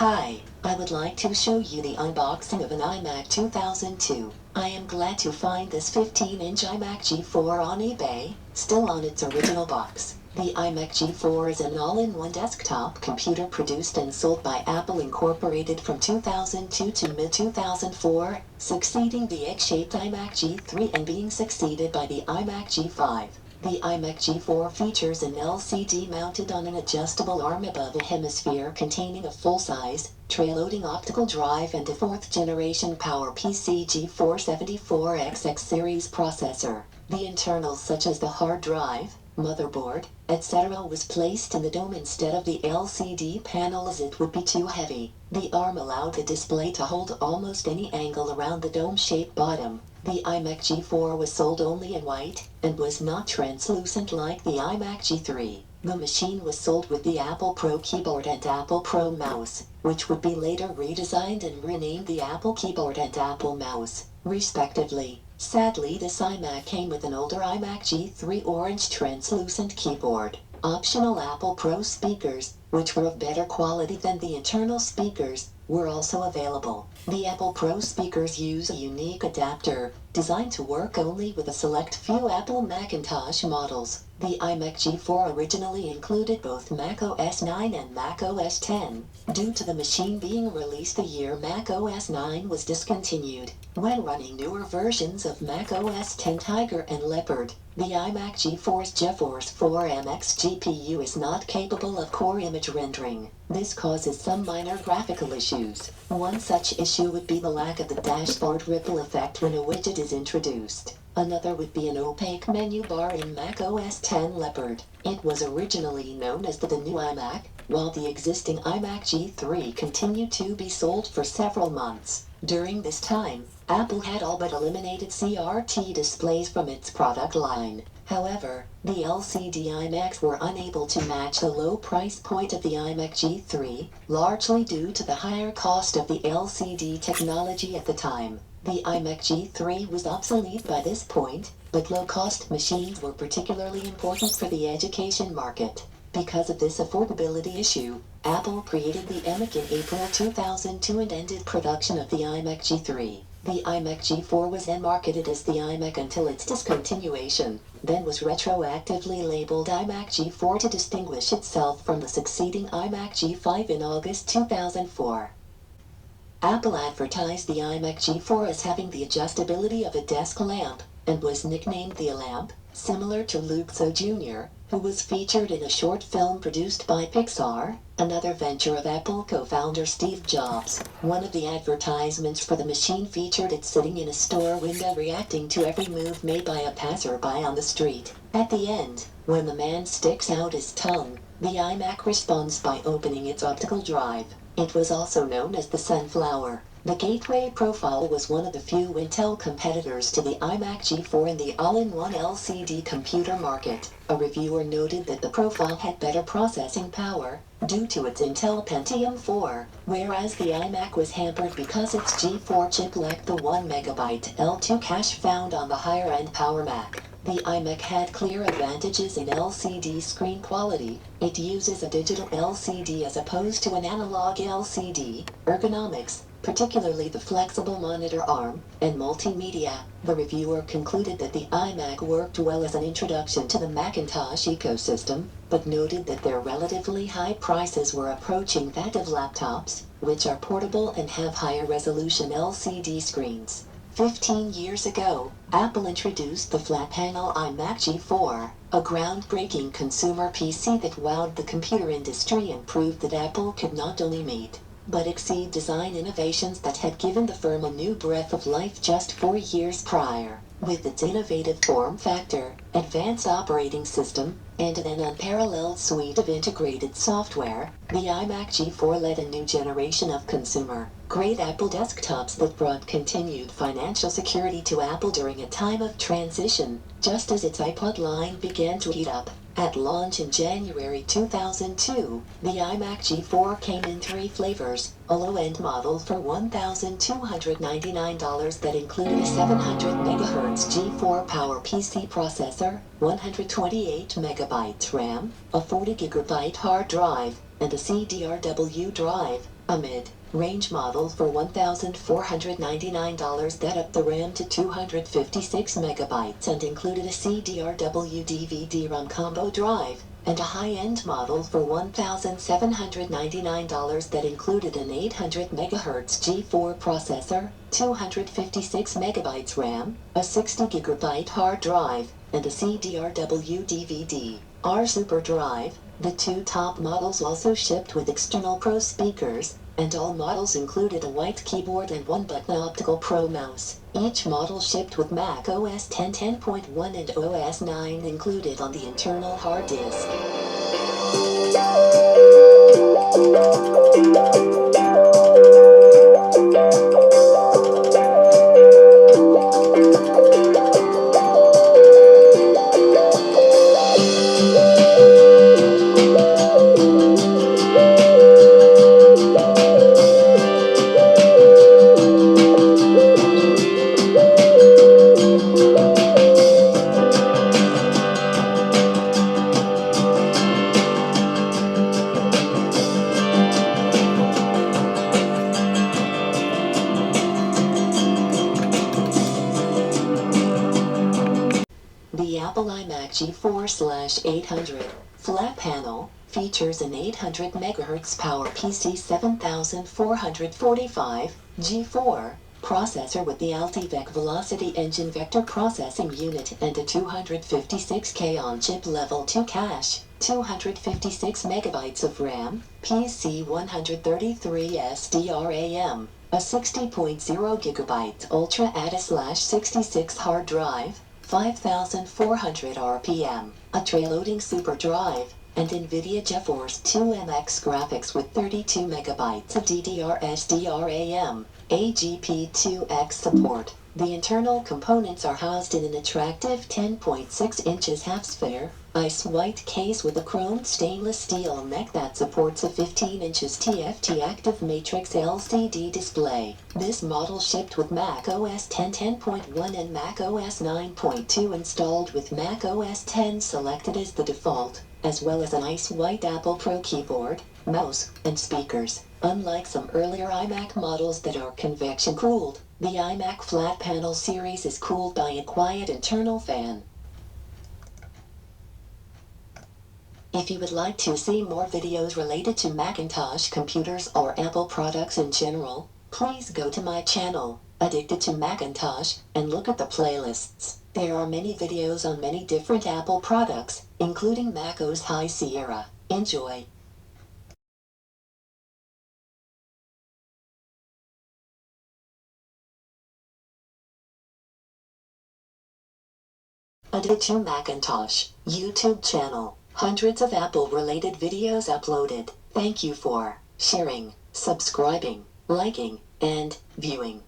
Hi, I would like to show you the unboxing of an iMac 2002. I am glad to find this 15-inch iMac G4 on eBay, still on its original box. The iMac G4 is an all-in-one desktop computer produced and sold by Apple Incorporated from 2002 to mid-2004, succeeding the egg-shaped iMac G3 and being succeeded by the iMac G5. The iMac G4 features an LCD mounted on an adjustable arm above a hemisphere containing a full-size, tray-loading optical drive and a 4th-generation PowerPC G474XX series processor. The internals such as the hard drive, motherboard, etc. was placed in the dome instead of the LCD panel as it would be too heavy. The arm allowed the display to hold almost any angle around the dome-shaped bottom. The iMac G4 was sold only in white, and was not translucent like the iMac G3. The machine was sold with the Apple Pro keyboard and Apple Pro mouse, which would be later redesigned and renamed the Apple Keyboard and Apple Mouse, respectively. Sadly, this iMac came with an older iMac G3 orange translucent keyboard. Optional Apple Pro speakers, which were of better quality than the internal speakers, were also available. The Apple Pro speakers use a unique adapter, designed to work only with a select few Apple Macintosh models. The iMac G4 originally included both Mac OS 9 and Mac OS 10. Due to the machine being released the year Mac OS 9 was discontinued, when running newer versions of Mac OS 10 Tiger and Leopard, the iMac G4's GeForce 4MX GPU is not capable of core image rendering. This causes some minor graphical issues. One such issue would be the lack of the dashboard ripple effect when a widget is introduced. Another would be an opaque menu bar in Mac OS X Leopard. It was originally known as the new iMac, while the existing iMac G3 continued to be sold for several months. During this time, Apple had all but eliminated CRT displays from its product line. However, the LCD iMacs were unable to match the low price point of the iMac G3, largely due to the higher cost of the LCD technology at the time. The iMac G3 was obsolete by this point, but low-cost machines were particularly important for the education market. Because of this affordability issue, Apple created the iMac in April 2002 and ended production of the iMac G3. The iMac G4 was then marketed as the iMac until its discontinuation, then was retroactively labeled iMac G4 to distinguish itself from the succeeding iMac G5 in August 2004. Apple advertised the iMac G4 as having the adjustability of a desk lamp, and was nicknamed the Lamp, similar to Luke So Jr., who was featured in a short film produced by Pixar, another venture of Apple co-founder Steve Jobs. One of the advertisements for the machine featured it sitting in a store window reacting to every move made by a passerby on the street. At the end, when the man sticks out his tongue, the iMac responds by opening its optical drive. It was also known as the Sunflower. The Gateway profile was one of the few Intel competitors to the iMac G4 in the all-in-one LCD computer market. A reviewer noted that the profile had better processing power, due to its Intel Pentium 4, whereas the iMac was hampered because its G4 chip lacked the 1MB L2 cache found on the higher-end Power Mac. The iMac had clear advantages in LCD screen quality. It uses a digital LCD as opposed to an analog LCD, ergonomics, particularly the flexible monitor arm, and multimedia. The reviewer concluded that the iMac worked well as an introduction to the Macintosh ecosystem, but noted that their relatively high prices were approaching that of laptops, which are portable and have higher resolution LCD screens. 15 years ago, Apple introduced the flat-panel iMac G4, a groundbreaking consumer PC that wowed the computer industry and proved that Apple could not only meet but exceed design innovations that had given the firm a new breath of life just 4 years prior. With its innovative form factor, advanced operating system, and an unparalleled suite of integrated software, the iMac G4 led a new generation of consumer-grade Apple desktops that brought continued financial security to Apple during a time of transition, just as its iPod line began to heat up. At launch in January 2002, the iMac G4 came in 3 flavors: a low-end model for $1,299 that included a 700 MHz G4 PowerPC processor, 128 MB RAM, a 40 GB hard drive, and a CDRW drive, A mid-range model for $1,499 that upped the RAM to 256 megabytes and included a CDRW DVD-ROM combo drive, and a high-end model for $1,799 that included an 800 MHz G4 processor, 256 megabytes RAM, a 60 gigabyte hard drive, and a CDRW DVD-R Super Drive. The two top models also shipped with external Pro speakers, and all models included a white keyboard and one-button optical Pro mouse. Each model shipped with Mac OS X 10.1 and OS 9 included on the internal hard disk. The Apple iMac G4/800 flat panel features an 800 MHz PowerPC 7445 G4 processor with the Altivec Velocity Engine Vector Processing Unit and a 256K on-chip Level 2 cache, 256 megabytes of RAM, PC 133 SDRAM, a 60.0 gigabyte Ultra ATA/66 hard drive, 5,400 RPM, a tray-loading super drive, and NVIDIA GeForce 2MX graphics with 32 megabytes of DDR/SDRAM, AGP2X support. The internal components are housed in an attractive 10.6 inches half-sphere, ice white case with a chromed stainless steel neck that supports a 15 inches TFT active matrix LCD display. This model shipped with Mac OS X 10.1 and Mac OS 9.2 installed with Mac OS X selected as the default, as well as an ice white Apple Pro keyboard, mouse, and speakers. Unlike some earlier iMac models that are convection cooled, the iMac flat panel series is cooled by a quiet internal fan. If you would like to see more videos related to Macintosh computers or Apple products in general, please go to my channel, Addicted to Macintosh, and look at the playlists. There are many videos on many different Apple products, including Mac OS High Sierra. Enjoy! Addicted to Macintosh YouTube channel. Hundreds of Apple-related videos uploaded. Thank you for sharing, subscribing, liking, and viewing.